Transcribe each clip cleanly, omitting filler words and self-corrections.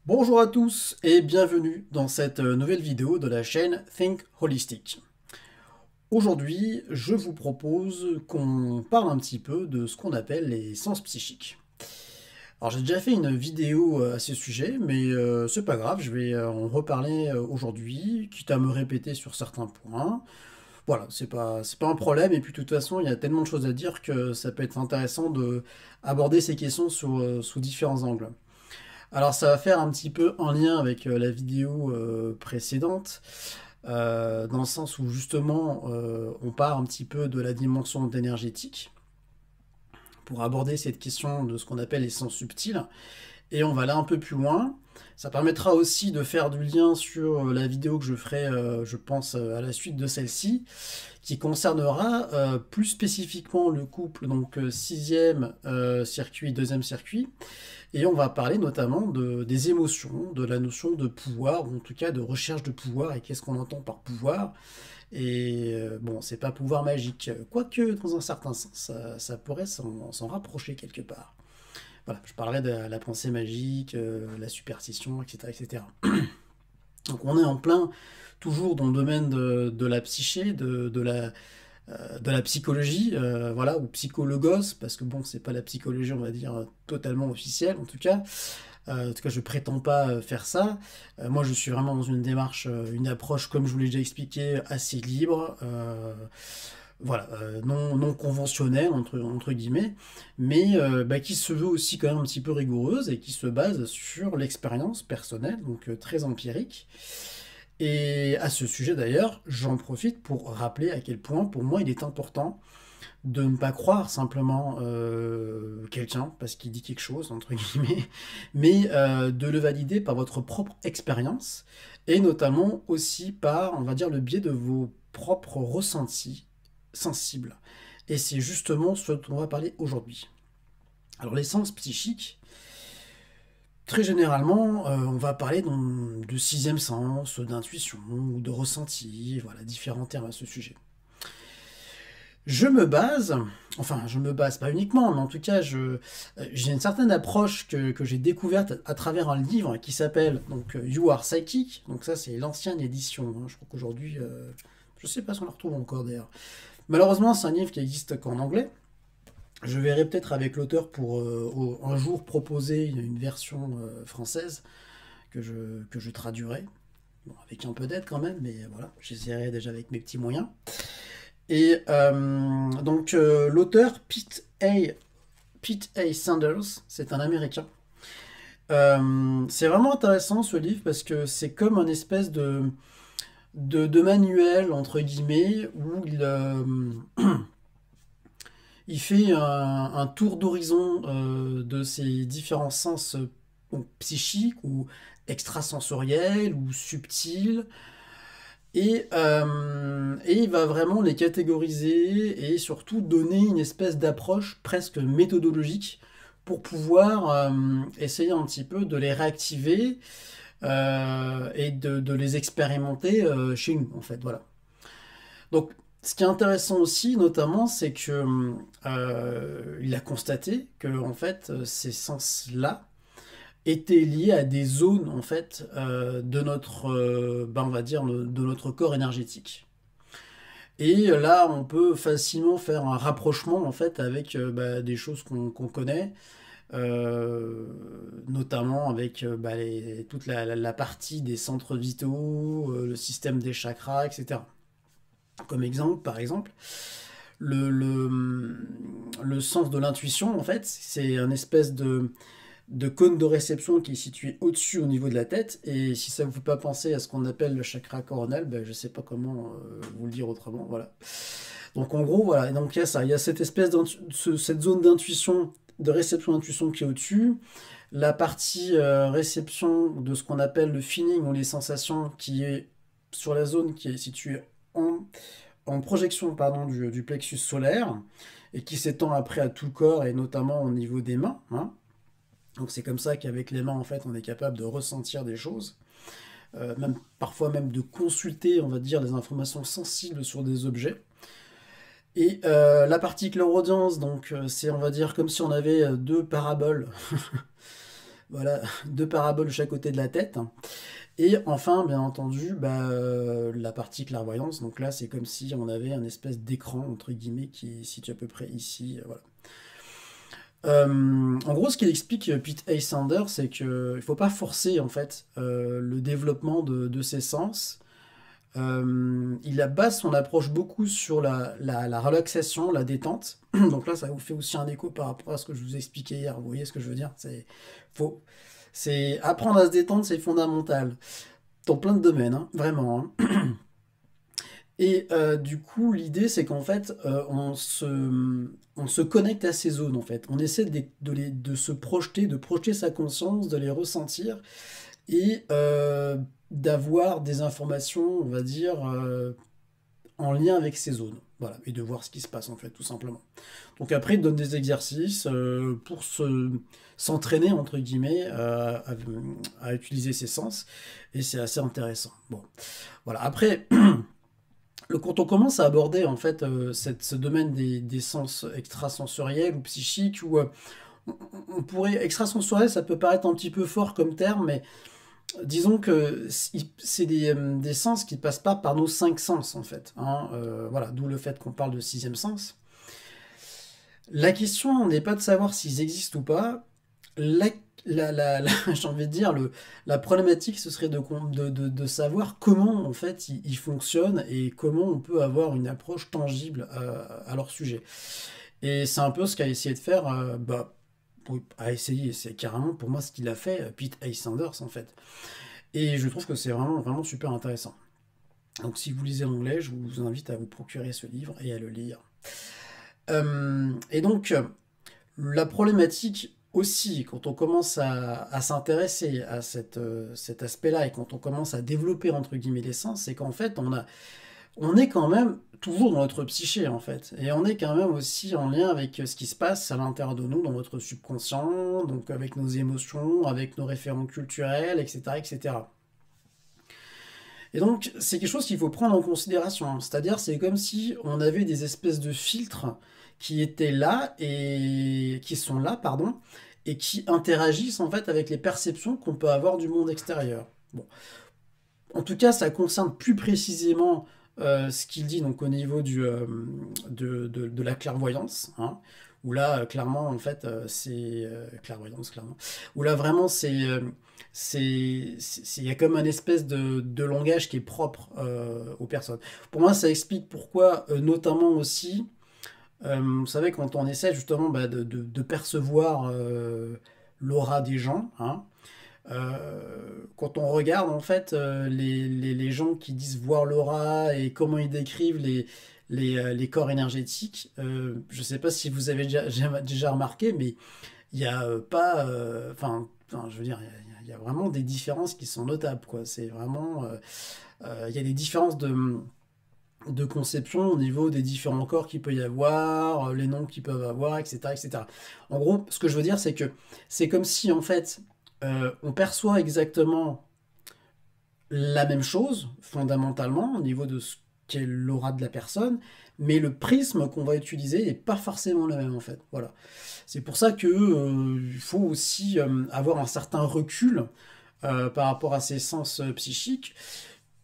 Bonjour à tous et bienvenue dans cette nouvelle vidéo de la chaîne Think Holistic. Aujourd'hui, je vous propose qu'on parle un petit peu de ce qu'on appelle les sens psychiques. Alors j'ai déjà fait une vidéo à ce sujet, mais c'est pas grave, je vais en reparler aujourd'hui, quitte à me répéter sur certains points. Voilà, c'est pas un problème, et puis de toute façon, il y a tellement de choses à dire que ça peut être intéressant de aborder ces questions sous différents angles. Alors ça va faire un petit peu en lien avec la vidéo précédente, dans le sens où justement on part un petit peu de la dimension énergétique pour aborder cette question de ce qu'on appelle les sens subtils, et on va aller un peu plus loin. Ça permettra aussi de faire du lien sur la vidéo que je ferai, je pense, à la suite de celle-ci, qui concernera plus spécifiquement le couple, donc sixième circuit, deuxième circuit, et on va parler notamment des émotions, de la notion de pouvoir, ou en tout cas de recherche de pouvoir, et qu'est-ce qu'on entend par pouvoir. Et bon, c'est pas pouvoir magique, quoique dans un certain sens, ça pourrait s'en rapprocher quelque part. Voilà, je parlerai de la pensée magique, la superstition, etc., etc. Donc on est en plein, toujours dans le domaine de la psyché, de la psychologie, voilà, ou psychologos, parce que bon, c'est pas la psychologie, on va dire, totalement officielle, en tout cas, je prétends pas faire ça. Moi, je suis vraiment dans une démarche, une approche, comme je vous l'ai déjà expliqué, assez libre, voilà, non conventionnelle, entre guillemets, mais bah, qui se veut aussi quand même un petit peu rigoureuse et qui se base sur l'expérience personnelle, donc très empirique. Et à ce sujet d'ailleurs, j'en profite pour rappeler à quel point pour moi il est important de ne pas croire simplement quelqu'un parce qu'il dit quelque chose, entre guillemets, mais de le valider par votre propre expérience et notamment aussi par, on va dire, le biais de vos propres ressentis sensibles. Et c'est justement ce dont on va parler aujourd'hui. Alors les sens psychiques, très généralement, on va parler de sixième sens, d'intuition ou de ressenti, voilà, différents termes à ce sujet. Je me base, enfin je me base pas uniquement, mais en tout cas j'ai une certaine approche que j'ai découverte à travers un livre qui s'appelle donc You Are Psychic, donc ça c'est l'ancienne édition, hein. Je crois qu'aujourd'hui, je sais pas si on la retrouve encore d'ailleurs. Malheureusement c'est un livre qui existe qu'en anglais. Je verrai peut-être avec l'auteur pour un jour proposer une version française que je traduirai. Bon, avec un peu d'aide quand même, mais voilà, j'essaierai déjà avec mes petits moyens. Et donc l'auteur Pete A. Sanders, c'est un Américain. C'est vraiment intéressant ce livre parce que c'est comme un espèce de manuel, entre guillemets, où il fait un tour d'horizon de ces différents sens bon, psychiques ou extrasensoriels ou subtils. Et il va vraiment les catégoriser et surtout donner une espèce d'approche presque méthodologique pour pouvoir essayer un petit peu de les réactiver et de les expérimenter chez nous, en fait. Voilà. Donc, ce qui est intéressant aussi, notamment, c'est que il a constaté que en fait, ces sens-là étaient liés à des zones en fait de notre, ben, on va dire, de notre corps énergétique. Et là, on peut facilement faire un rapprochement en fait avec bah, des choses qu'on connaît, euh, notamment avec bah, toute la partie des centres vitaux, le système des chakras, etc. Comme exemple, par exemple, le, le, le sens de l'intuition, en fait, c'est un espèce de cône de réception qui est situé au-dessus au niveau de la tête. Et si ça ne vous fait pas penser à ce qu'on appelle le chakra coronal, ben, je ne sais pas comment vous le dire autrement. Voilà. Donc en gros, voilà. Et donc il y a ça, il y a cette espèce cette zone d'intuition, de réception d'intuition qui est au-dessus. La partie réception de ce qu'on appelle le feeling ou les sensations qui est sur la zone qui est située en projection pardon, du plexus solaire et qui s'étend après à tout le corps et notamment au niveau des mains, hein. Donc c'est comme ça qu'avec les mains, en fait, on est capable de ressentir des choses, même, parfois même de consulter, on va dire, des informations sensibles sur des objets. Et la partie clairaudience, donc c'est, on va dire, comme si on avait deux paraboles, voilà, deux paraboles de chaque côté de la tête. Et enfin, bien entendu, la partie clairvoyance. Donc là, c'est comme si on avait un espèce d'écran, entre guillemets, qui est situé à peu près ici. Voilà. En gros, ce qu'il explique Pete A. Sanders, c'est qu'il ne faut pas forcer en fait le développement de ses sens. Il base son approche beaucoup sur la relaxation, la détente. Donc là, ça vous fait aussi un écho par rapport à ce que je vous ai expliqué hier. Vous voyez ce que je veux dire? C'est apprendre à se détendre, c'est fondamental dans plein de domaines, hein, vraiment. Hein. Et du coup, l'idée, c'est qu'en fait, on se connecte à ces zones, en fait. On essaie de se projeter, de projeter sa conscience, de les ressentir et d'avoir des informations, on va dire, en lien avec ces zones. Voilà, et de voir ce qui se passe, en fait, tout simplement. Donc après, il donne des exercices pour s'entraîner, entre guillemets, à utiliser ses sens, et c'est assez intéressant. Bon, voilà. Après, quand on commence à aborder en fait ce domaine des sens extrasensoriels ou psychiques, ou on pourrait extrasensoriel, ça peut paraître un petit peu fort comme terme, mais disons que c'est des sens qui ne passent pas par nos cinq sens en fait. Hein, voilà, d'où le fait qu'on parle de sixième sens. La question n'est pas de savoir s'ils existent ou pas. J'ai envie de dire, la problématique, ce serait de savoir comment en fait ils fonctionnent et comment on peut avoir une approche tangible à leur sujet. Et c'est un peu ce qu'a essayé de faire, oui, a essayé, c'est carrément pour moi ce qu'il a fait, Pete A. Sanders en fait. Et je trouve que c'est vraiment, vraiment super intéressant. Donc si vous lisez l'anglais, je vous invite à vous procurer ce livre et à le lire. Et donc, la problématique aussi, quand on commence à s'intéresser à cet aspect-là et quand on commence à développer, entre guillemets, les sens, c'est qu'en fait, on est quand même toujours dans notre psyché, en fait. Et on est quand même aussi en lien avec ce qui se passe à l'intérieur de nous, dans notre subconscient, donc avec nos émotions, avec nos référents culturels, etc., etc. Et donc, c'est quelque chose qu'il faut prendre en considération. C'est-à-dire, c'est comme si on avait des espèces de filtres qui étaient là et qui sont là, pardon, et qui interagissent en fait avec les perceptions qu'on peut avoir du monde extérieur. Bon, en tout cas, ça concerne plus précisément ce qu'il dit donc au niveau de la clairvoyance, hein, où là, clairement, en fait, c'est clairvoyance, clairement, où là vraiment il y a comme un espèce de langage qui est propre aux personnes. Pour moi, ça explique pourquoi, notamment aussi, vous savez, quand on essaie justement de percevoir l'aura des gens, hein, quand on regarde en fait les gens qui disent voir l'aura et comment ils décrivent les corps énergétiques, je ne sais pas si vous avez déjà remarqué, mais il n'y a pas... Enfin, je veux dire, il y a vraiment des différences qui sont notables, quoi. C'est vraiment... il y a des différences de conception au niveau des différents corps qu'il peut y avoir, les noms qu'ils peuvent avoir, etc., etc. En gros, ce que je veux dire, c'est que c'est comme si, en fait, on perçoit exactement la même chose, fondamentalement, au niveau de ce qu'est l'aura de la personne, mais le prisme qu'on va utiliser n'est pas forcément le même, en fait. Voilà. C'est pour ça que il faut aussi avoir un certain recul par rapport à ses sens psychiques.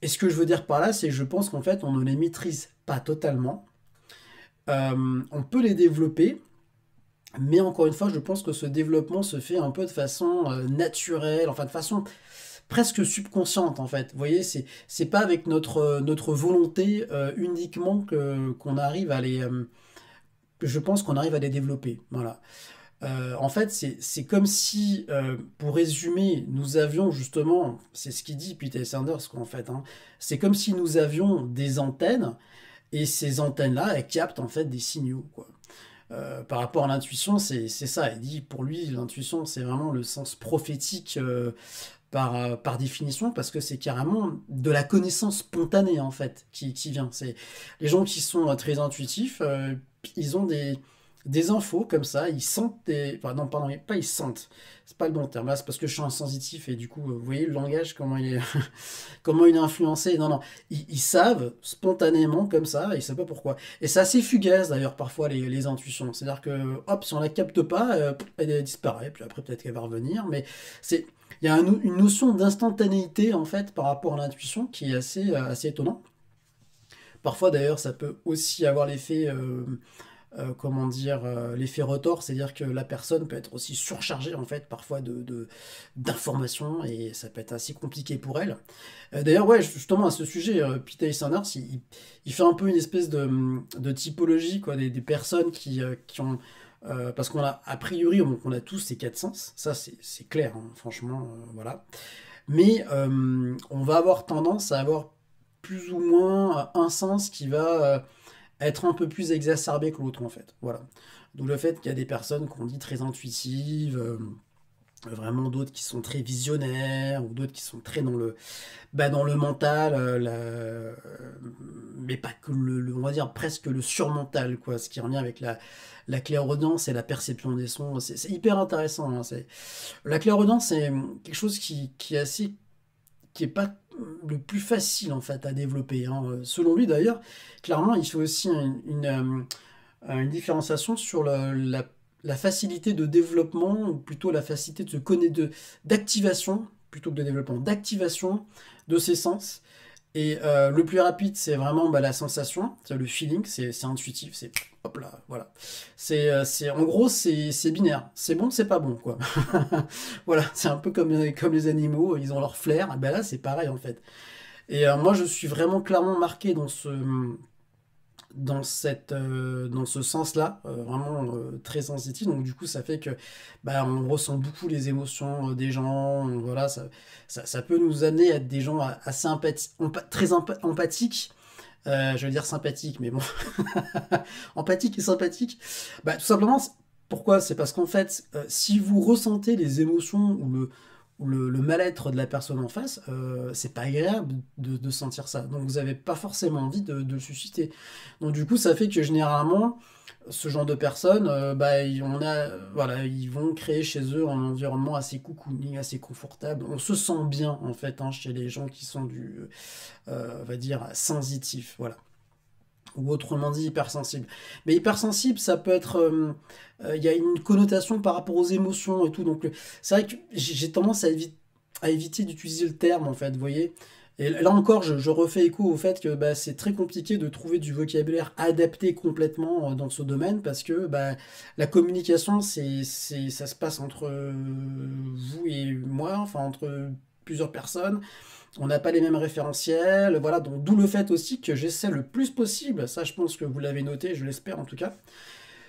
Et ce que je veux dire par là, c'est que je pense qu'en fait, on ne les maîtrise pas totalement. On peut les développer, mais encore une fois, je pense que ce développement se fait un peu de façon naturelle, enfin de façon presque subconsciente en fait. Vous voyez, c'est pas avec notre volonté uniquement qu'on arrive à les... je pense qu'on arrive à les développer. Voilà. En fait, c'est comme si, pour résumer, nous avions justement, c'est ce qu'il dit Peter Sanders, quoi, en fait, hein, c'est comme si nous avions des antennes, et ces antennes-là, elles captent en fait des signaux, quoi. Par rapport à l'intuition, c'est ça. Il dit, pour lui, l'intuition, c'est vraiment le sens prophétique par définition, parce que c'est carrément de la connaissance spontanée, en fait, qui vient. C'est les gens qui sont très intuitifs, ils ont des infos comme ça, ils sentent des... Enfin, non, pardon, pas ils sentent, c'est pas le bon terme, là, c'est parce que je suis insensitif et du coup, vous voyez le langage, comment il est, comment il est influencé. Non, non, ils savent spontanément comme ça, ils savent pas pourquoi. Et c'est assez fugace d'ailleurs, parfois, les intuitions. C'est-à-dire que, hop, si on la capte pas, elle disparaît, puis après, peut-être qu'elle va revenir, mais c'est... Il y a une notion d'instantanéité en fait par rapport à l'intuition qui est assez étonnant. Parfois d'ailleurs ça peut aussi avoir l'effet comment dire, l'effet retors, c'est-à-dire que la personne peut être aussi surchargée en fait parfois d'informations et ça peut être assez compliqué pour elle. D'ailleurs, ouais, justement à ce sujet, Peter Sanders, il fait un peu une espèce de typologie quoi, des personnes qui ont parce qu'on a priori on a tous ces quatre sens, ça c'est clair, hein, franchement, voilà. Mais on va avoir tendance à avoir plus ou moins un sens qui va être un peu plus exacerbé que l'autre en fait. Voilà. D'où le fait qu'il y a des personnes qu'on dit très intuitives, vraiment d'autres qui sont très visionnaires, ou d'autres qui sont très dans le mental, mais pas que on va dire presque le surmental, quoi, ce qui revient avec la clairaudience et la perception des sons. C'est hyper intéressant. Hein, la clairaudience, c'est quelque chose qui est assez qui est pas le plus facile en fait à développer. Hein. Selon lui d'ailleurs, clairement, il fait aussi une différenciation sur la facilité de développement, ou plutôt la facilité de se connaître, d'activation, plutôt que de développement, d'activation de ses sens. Et le plus rapide, c'est vraiment bah, la sensation, c'est le feeling, c'est intuitif, c'est hop là, voilà. En gros, c'est binaire. C'est bon, c'est pas bon, quoi. Voilà, c'est un peu comme les animaux, ils ont leur flair. Ben là, c'est pareil, en fait. Et moi, je suis vraiment clairement marqué dans ce sens-là, vraiment très sensitif. Donc du coup, ça fait que bah, on ressent beaucoup les émotions des gens. Voilà, ça peut nous amener à être des gens assez empathiques. Je veux dire sympathiques, mais bon, empathiques et sympathiques. Bah, tout simplement, pourquoi? C'est parce qu'en fait, si vous ressentez les émotions ou le mal-être de la personne en face, c'est pas agréable de sentir ça. Donc vous n'avez pas forcément envie de le susciter. Donc du coup, ça fait que généralement, ce genre de personnes, bah, voilà, ils vont créer chez eux un environnement assez cocooning, assez confortable. On se sent bien en fait hein, chez les gens qui sont on va dire, sensitifs. Voilà ou autrement dit hypersensible. Mais hypersensible, ça peut être... Il y a une connotation par rapport aux émotions et tout, donc c'est vrai que j'ai tendance à éviter d'utiliser le terme, en fait, vous voyez. Et là encore, je refais écho au fait que bah, c'est très compliqué de trouver du vocabulaire adapté complètement dans ce domaine, parce que bah, la communication, ça se passe entre vous et moi, enfin entre plusieurs personnes. On n'a pas les mêmes référentiels, voilà, donc d'où le fait aussi que j'essaie le plus possible, ça je pense que vous l'avez noté, je l'espère en tout cas,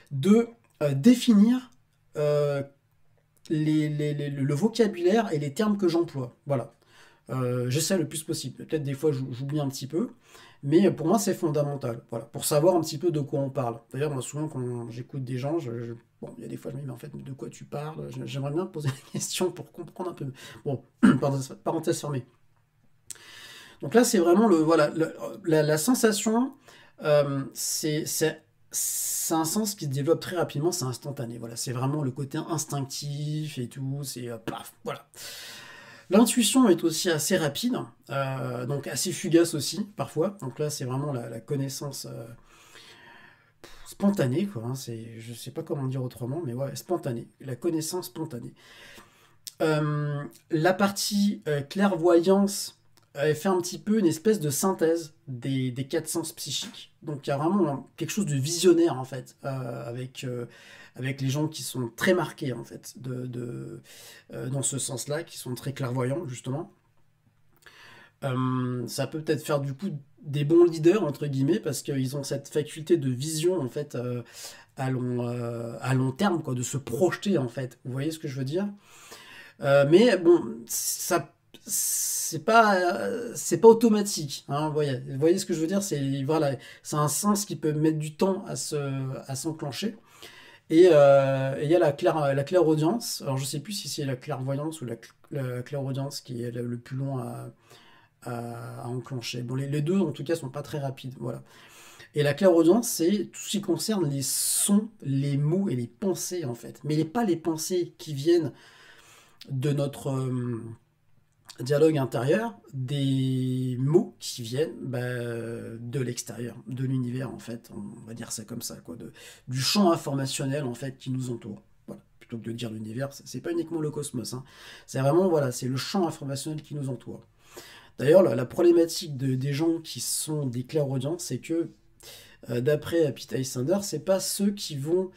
de définir euh, le vocabulaire et les termes que j'emploie. Voilà. J'essaie le plus possible. Peut-être des fois j'oublie un petit peu, mais pour moi c'est fondamental. Voilà, pour savoir un petit peu de quoi on parle. D'ailleurs, moi souvent quand j'écoute des gens, bon, il y a des fois je me dis mais en fait de quoi tu parles? J'aimerais bien poser des questions pour comprendre un peu. Bon, parenthèse fermée. Donc là, c'est vraiment voilà, la sensation, c'est un sens qui se développe très rapidement, c'est instantané. Voilà, c'est vraiment le côté instinctif et tout, c'est paf, voilà. L'intuition est aussi assez rapide, donc assez fugace aussi, parfois. Donc là, c'est vraiment la connaissance spontanée, quoi. Hein, je sais pas comment dire autrement, mais ouais, spontanée. La connaissance spontanée. La partie clairvoyance fait un petit peu une espèce de synthèse des quatre sens psychiques. Donc il y a vraiment quelque chose de visionnaire en fait, avec les gens qui sont très marqués en fait dans ce sens-là, qui sont très clairvoyants justement. Ça peut peut-être faire du coup des bons leaders entre guillemets parce qu'ils ont cette faculté de vision en fait à long terme quoi, de se projeter en fait. Vous voyez ce que je veux dire? Mais bon, ça, c'est pas automatique. Hein, vous voyez ce que je veux dire? C'est voilà, c'est un sens qui peut mettre du temps à s'enclencher. Et il y a la clairaudience. Alors je sais plus si c'est la clairvoyance ou la clairaudience qui est le plus long à enclencher. Bon, les deux en tout cas sont pas très rapides. Voilà. Et la clairaudience, c'est tout ce qui concerne les sons, les mots et les pensées, en fait. Mais pas les pensées qui viennent de notre dialogue intérieur, des mots qui viennent de l'extérieur, de l'univers, en fait. On va dire ça comme ça, quoi. Du champ informationnel, en fait, qui nous entoure. Voilà. Plutôt que de dire l'univers, c'est pas uniquement le cosmos, hein. C'est vraiment, voilà, c'est le champ informationnel qui nous entoure. D'ailleurs, la problématique des gens qui sont des clairaudients, c'est que, d'après Pete Sander, c'est pas ceux qui vont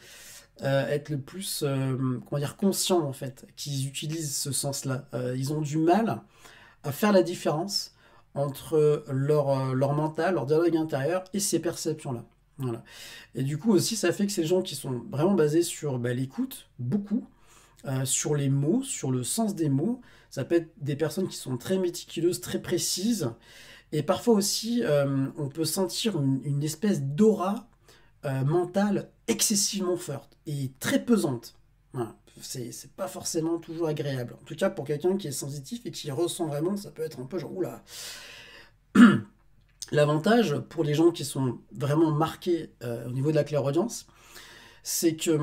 être le plus comment dire, conscients, en fait, qu'ils utilisent ce sens-là. Ils ont du mal à faire la différence entre leur mental, leur dialogue intérieur et ces perceptions-là. Voilà. Et du coup aussi, ça fait que ces gens qui sont vraiment basés sur l'écoute, beaucoup, sur les mots, sur le sens des mots, ça peut être des personnes qui sont très méticuleuses, très précises, et parfois aussi, on peut sentir une espèce d'aura mentale excessivement forte et très pesante. Voilà. C'est pas forcément toujours agréable. En tout cas, pour quelqu'un qui est sensitif et qui ressent vraiment, ça peut être un peu genre, oula. L'avantage pour les gens qui sont vraiment marqués au niveau de la clairaudience, c'est que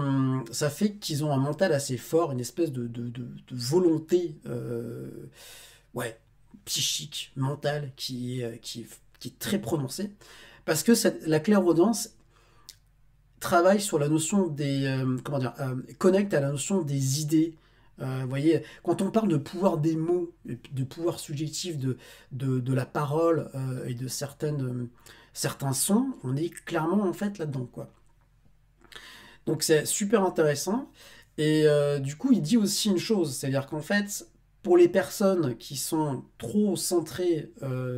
ça fait qu'ils ont un mental assez fort, une espèce de volonté ouais, psychique, mentale, qui est très prononcée. Parce que la clairaudience travaille sur la notion des... comment dire, connecte à la notion des idées. Vous voyez, quand on parle de pouvoir des mots, de pouvoir subjectif de la parole et de certains sons, on est clairement en fait là-dedans, quoi. Donc c'est super intéressant. Et du coup, il dit aussi une chose, c'est-à-dire qu'en fait, pour les personnes qui sont trop centrées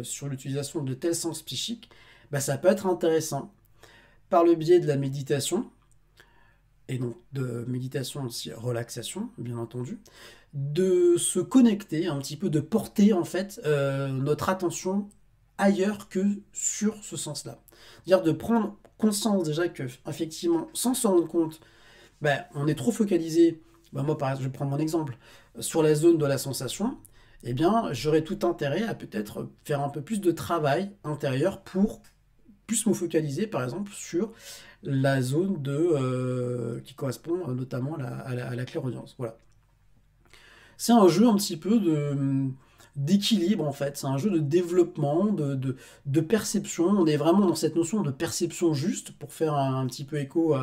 sur l'utilisation de tels sens psychiques, bah, ça peut être intéressant par le biais de la méditation, et donc de méditation aussi relaxation, bien entendu, de se connecter un petit peu, de porter en fait notre attention ailleurs que sur ce sens-là. C'est-à-dire de prendre conscience déjà que, effectivement, sans s'en rendre compte, ben, on est trop focalisé, ben moi par exemple, je vais prendre mon exemple, sur la zone de la sensation, eh bien j'aurais tout intérêt à peut-être faire un peu plus de travail intérieur pour plus me focaliser par exemple sur la zone qui correspond notamment à la clairaudience. Voilà. C'est un jeu un petit peu d'équilibre en fait, c'est un jeu de développement, de perception. On est vraiment dans cette notion de perception juste pour faire un petit peu écho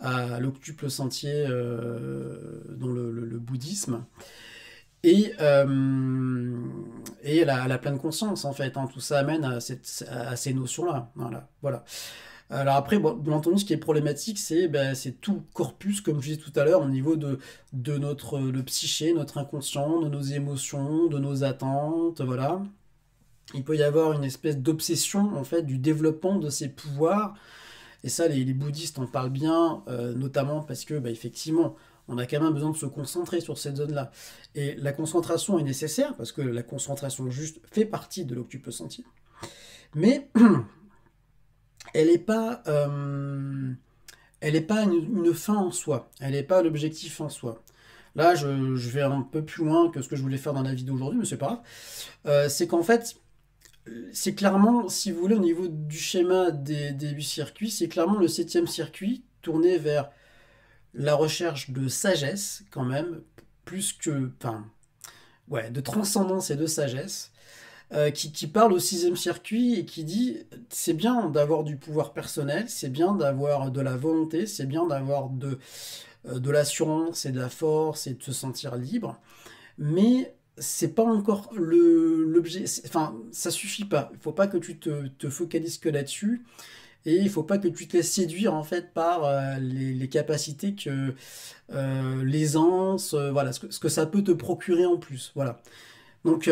à l'octuple sentier dans le bouddhisme. Et la pleine conscience en fait, hein. Tout ça amène à ces notions-là. Voilà. Alors après, bon, bien entendu, ce qui est problématique, c'est tout le corpus, comme je disais tout à l'heure, au niveau de le psyché, notre inconscient, de nos émotions, de nos attentes, voilà. Il peut y avoir une espèce d'obsession, en fait, du développement de ces pouvoirs. Et ça, les bouddhistes en parlent bien, notamment parce que, effectivement, on a quand même besoin de se concentrer sur cette zone-là. Et la concentration est nécessaire, parce que la concentration juste fait partie de l'octuple sentier. Mais elle n'est pas, une fin en soi, elle n'est pas l'objectif en soi. Là, je vais un peu plus loin que ce que je voulais faire dans la vidéo aujourd'hui, mais c'est pas grave. C'est qu'en fait, c'est clairement, si vous voulez, au niveau du schéma des 8 circuits, c'est clairement le 7e circuit tourné vers la recherche de sagesse, quand même, plus que, enfin, ouais, de transcendance et de sagesse. Qui parle au 6e circuit et qui dit c'est bien d'avoir du pouvoir personnel, c'est bien d'avoir de la volonté, c'est bien d'avoir de l'assurance et de la force et de se sentir libre, mais c'est pas encore l'objet, enfin ça suffit pas, il faut pas que tu te focalises que là-dessus et il faut pas que tu te laisses séduire en fait par les capacités que l'aisance, voilà, ce que ça peut te procurer en plus, voilà. Donc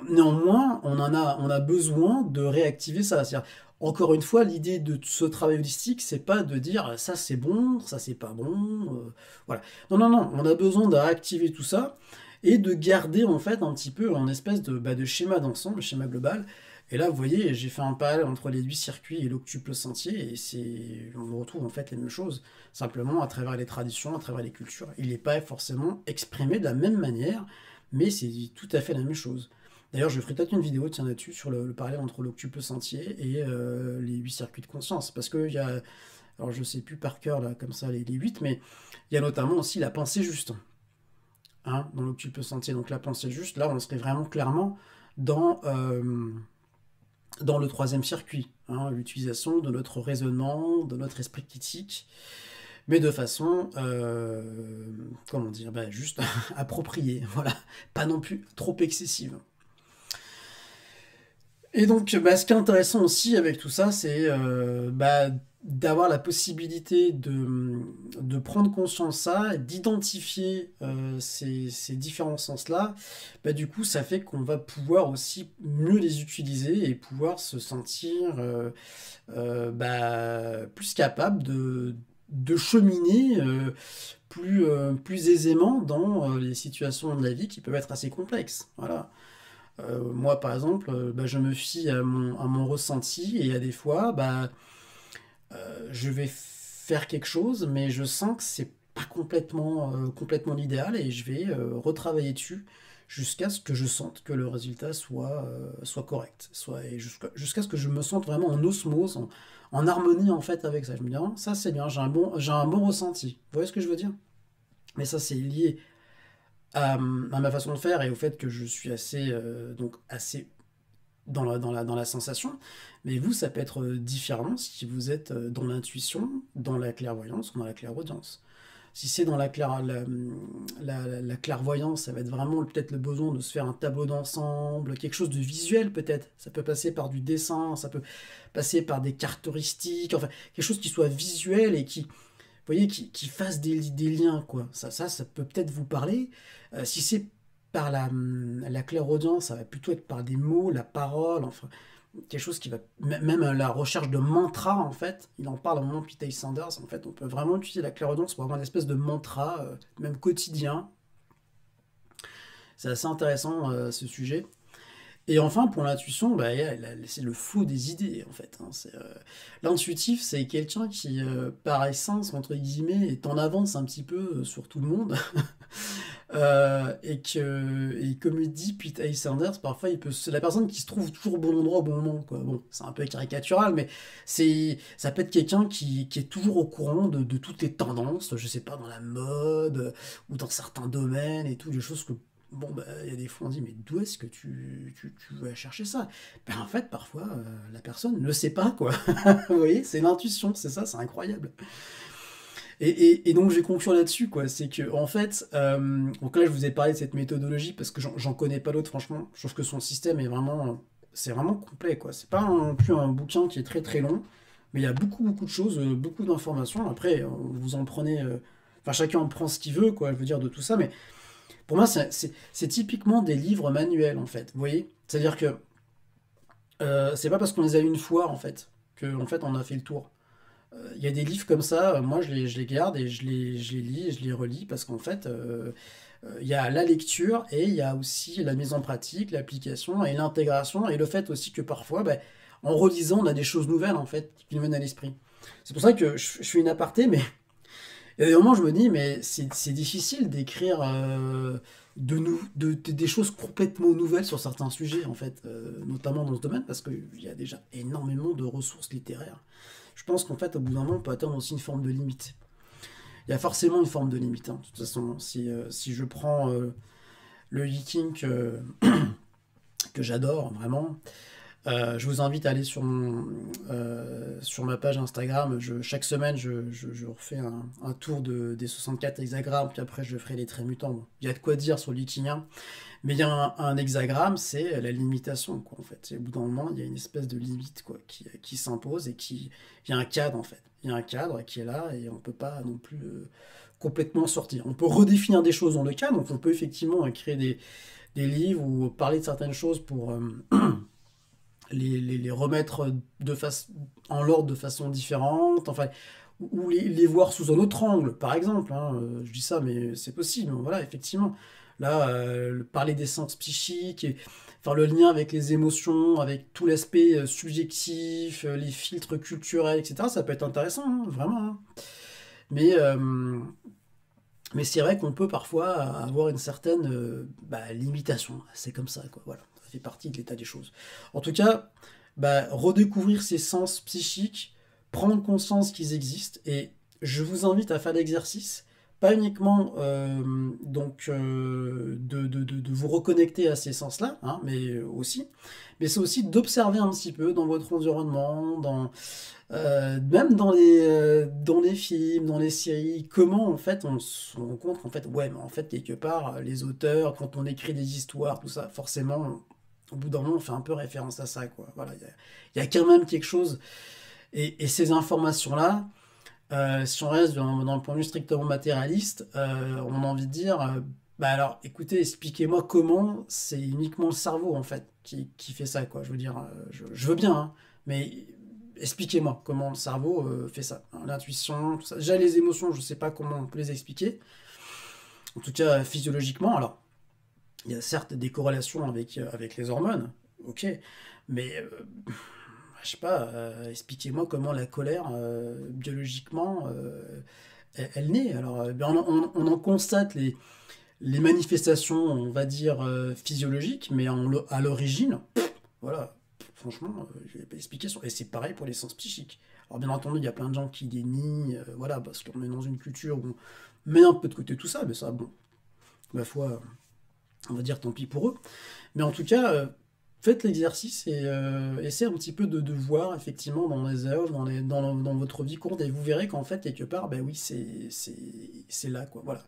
néanmoins, on a besoin de réactiver ça. C'est-à-dire, encore une fois, l'idée de ce travail holistique, c'est pas de dire ça c'est bon, ça c'est pas bon, voilà. Non, non, non, on a besoin de réactiver tout ça et de garder en fait un petit peu un espèce de schéma d'ensemble, le schéma global. Et là, vous voyez, j'ai fait un parallèle entre les 8 circuits et l'octuple sentier, et on retrouve en fait les mêmes choses, simplement à travers les traditions, à travers les cultures. Il n'est pas forcément exprimé de la même manière, mais c'est tout à fait la même chose. D'ailleurs, je ferai peut-être une vidéo, tiens, là-dessus, sur le parallèle entre l'octupus sentier et les 8 circuits de conscience. Parce qu'il y a, alors je sais plus par cœur, là, comme ça, les 8, mais il y a notamment aussi la pensée juste, hein, dans l'octupus sentier. Donc la pensée juste, là, on serait vraiment clairement dans, dans le troisième circuit, hein, l'utilisation de notre raisonnement, de notre esprit critique, mais de façon, comment dire, bah, juste appropriée, voilà, pas non plus trop excessive. Et donc, bah, ce qui est intéressant aussi avec tout ça, c'est bah, d'avoir la possibilité de prendre conscience de ça, d'identifier ces différents sens-là. Bah, du coup, ça fait qu'on va pouvoir aussi mieux les utiliser et pouvoir se sentir bah, plus capable de cheminer plus aisément dans les situations de la vie qui peuvent être assez complexes. Voilà. Moi, par exemple, bah, je me fie à mon ressenti et à des fois, bah, je vais faire quelque chose, mais je sens que c'est pas complètement l'idéal et je vais retravailler dessus jusqu'à ce que je sente que le résultat soit correct, et jusqu'à ce que je me sente vraiment en osmose, en harmonie en fait avec ça. Je me dis, ah, ça c'est bien, j'ai un bon ressenti. Vous voyez ce que je veux dire? Mais ça c'est lié à ma façon de faire et au fait que je suis assez dans la sensation. Mais vous, ça peut être différemment si vous êtes dans l'intuition, dans la clairvoyance ou dans la clairaudience. Si c'est dans la clairvoyance, ça va être vraiment peut-être le besoin de se faire un tableau d'ensemble, quelque chose de visuel peut-être. Ça peut passer par du dessin, ça peut passer par des caractéristiques, enfin quelque chose qui soit visuel et qui, vous voyez, qui fasse des liens, quoi. Ça peut peut-être vous parler. Si c'est par la clairaudience, ça va plutôt être par des mots, la parole, enfin, quelque chose qui va... Même la recherche de mantra, en fait, il en parle à un moment, Peter Sanders, en fait, on peut vraiment utiliser la clairaudience pour avoir une espèce de mantra, même quotidien. C'est assez intéressant, ce sujet. Et enfin, pour l'intuition, bah, c'est le flot des idées, en fait, hein. L'intuitif, c'est quelqu'un qui, par essence, entre guillemets, est en avance un petit peu sur tout le monde. Et comme il dit Pete Sanders, parfois c'est la personne qui se trouve toujours au bon endroit au bon moment, quoi. Bon, c'est un peu caricatural, mais ça peut être quelqu'un qui est toujours au courant de toutes les tendances, je sais pas, dans la mode, ou dans certains domaines et tout, des choses que, bon, bah, il y a des fois on dit, mais d'où est-ce que tu vas chercher ça? Ben, en fait, parfois, la personne ne sait pas, quoi. Vous voyez, c'est l'intuition, c'est ça, c'est incroyable. Et donc, je vais conclure là-dessus, quoi. C'est que, en fait, donc là, je vous ai parlé de cette méthodologie parce que j'en connais pas d'autres, franchement. Je trouve que son système est vraiment, c'est vraiment complet, quoi. C'est pas non plus un bouquin qui est très très long, mais il y a beaucoup de choses, beaucoup d'informations. Après, vous en prenez, enfin, chacun en prend ce qu'il veut, quoi. Je veux dire de tout ça, mais pour moi, c'est typiquement des livres manuels, en fait. Vous voyez? C'est-à-dire que c'est pas parce qu'on les a eu une fois, en fait, que, en fait, on a fait le tour. Il y a des livres comme ça, moi je les garde et je les lis et je les relis parce qu'en fait, il y a la lecture et il y a aussi la mise en pratique, l'application et l'intégration et le fait aussi que parfois, ben, en relisant, on a des choses nouvelles en fait qui nous viennent à l'esprit. C'est pour ça que je fais une aparté, mais il y a des moments où je me dis, mais c'est difficile d'écrire des choses complètement nouvelles sur certains sujets en fait, notamment dans ce domaine parce qu'il y a déjà énormément de ressources littéraires. Je pense qu'en fait, au bout d'un moment, on peut atteindre aussi une forme de limite. Il y a forcément une forme de limite, hein. De toute façon, si je prends le geeking que j'adore vraiment, je vous invite à aller sur ma page Instagram. Chaque semaine, je refais un tour des 64 hexagrammes, puis après, je ferai les traits mutants. Bon, il y a de quoi dire sur le geekingien. Mais il y a un hexagramme, c'est la limitation, quoi, en fait. Et au bout d'un moment, il y a une espèce de limite, quoi, qui s'impose et il y a un cadre, en fait. Il y a un cadre qui est là et on ne peut pas non plus complètement sortir. On peut redéfinir des choses dans le cadre, donc on peut effectivement créer des livres ou parler de certaines choses pour les remettre en l'ordre de façon différente, enfin, ou les voir sous un autre angle, par exemple, hein. Je dis ça, mais c'est possible, voilà, effectivement. Là, parler des sens psychiques, et faire le lien avec les émotions, avec tout l'aspect subjectif, les filtres culturels, etc., ça peut être intéressant, hein, vraiment, hein. Mais Mais c'est vrai qu'on peut parfois avoir une certaine limitation. C'est comme ça, quoi. Voilà, ça fait partie de l'état des choses. En tout cas, redécouvrir ces sens psychiques, prendre conscience qu'ils existent, et je vous invite à faire l'exercice, pas uniquement de vous reconnecter à ces sens-là, hein, mais c'est aussi d'observer un petit peu dans votre environnement, même dans les films, dans les séries, comment en fait on se rend compte qu'en fait, ouais, mais en fait, quelque part, les auteurs, quand on écrit des histoires, tout ça, forcément, au bout d'un moment, on fait un peu référence à ça, quoi. Voilà, il y a quand même quelque chose. Et ces informations-là, si on reste dans le point de vue strictement matérialiste, on a envie de dire, alors, écoutez, expliquez-moi comment c'est uniquement le cerveau, en fait, qui fait ça, quoi. Je veux dire, je veux bien, hein, mais expliquez-moi comment le cerveau fait ça. Hein, l'intuition, tout ça. Déjà, les émotions, je ne sais pas comment on peut les expliquer. En tout cas, physiologiquement, alors, il y a certes des corrélations avec les hormones, ok, mais je sais pas, expliquez-moi comment la colère, biologiquement, elle naît. Alors, on en constate les manifestations, on va dire, physiologiques, mais à l'origine, voilà, franchement, je vais pas expliquer. Et c'est pareil pour les sens psychiques. Alors, bien entendu, il y a plein de gens qui les nient, voilà, parce qu'on est dans une culture où on met un peu de côté tout ça, mais ça, bon, ma foi, on va dire tant pis pour eux. Mais en tout cas, faites l'exercice et essayez un petit peu de voir effectivement dans les œuvres, dans votre vie courte, et vous verrez qu'en fait, quelque part, ben oui, c'est là, quoi. Voilà.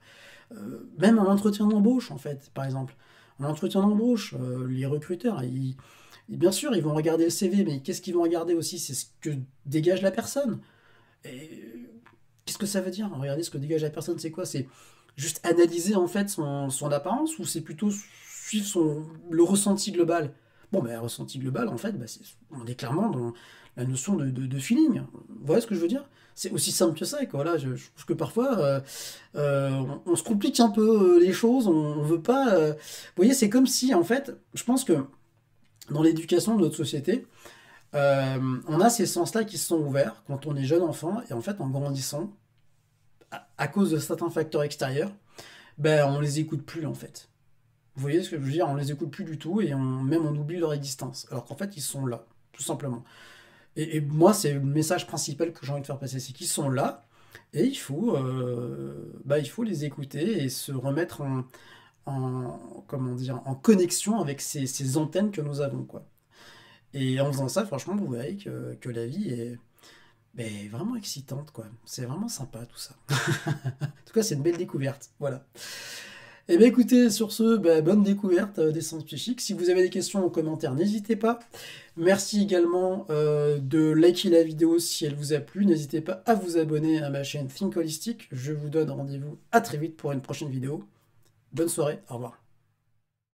Même en entretien d'embauche, en fait, par exemple. En entretien d'embauche, les recruteurs, bien sûr, ils vont regarder le CV, mais qu'est-ce qu'ils vont regarder aussi? C'est ce que dégage la personne. Et qu'est-ce que ça veut dire? Regardez ce que dégage la personne, c'est quoi? C'est juste analyser en fait son apparence, ou c'est plutôt suivre le ressenti global? Bon, ben, ressenti global, en fait, on est clairement dans la notion de feeling. Vous voyez ce que je veux dire? C'est aussi simple que ça, quoi. Voilà, je trouve que parfois, on se complique un peu les choses, on veut pas... Vous voyez, c'est comme si, en fait, je pense que dans l'éducation de notre société, on a ces sens-là qui se sont ouverts quand on est jeune enfant, et en fait, en grandissant, à cause de certains facteurs extérieurs, ben, on les écoute plus, en fait. Vous voyez ce que je veux dire? On les écoute plus du tout, et même on oublie leur existence. Alors qu'en fait, ils sont là, tout simplement. Et moi, c'est le message principal que j'ai envie de faire passer, c'est qu'ils sont là, et il faut les écouter et se remettre comment dire, en connexion avec ces antennes que nous avons, quoi. Et en faisant ça, franchement, vous verrez que la vie est vraiment excitante, quoi. C'est vraiment sympa, tout ça. En tout cas, c'est une belle découverte, voilà. Eh bien écoutez, sur ce, bonne découverte des sens psychiques. Si vous avez des questions en commentaire, n'hésitez pas. Merci également de liker la vidéo si elle vous a plu. N'hésitez pas à vous abonner à ma chaîne Think Holistic. Je vous donne rendez-vous à très vite pour une prochaine vidéo. Bonne soirée, au revoir.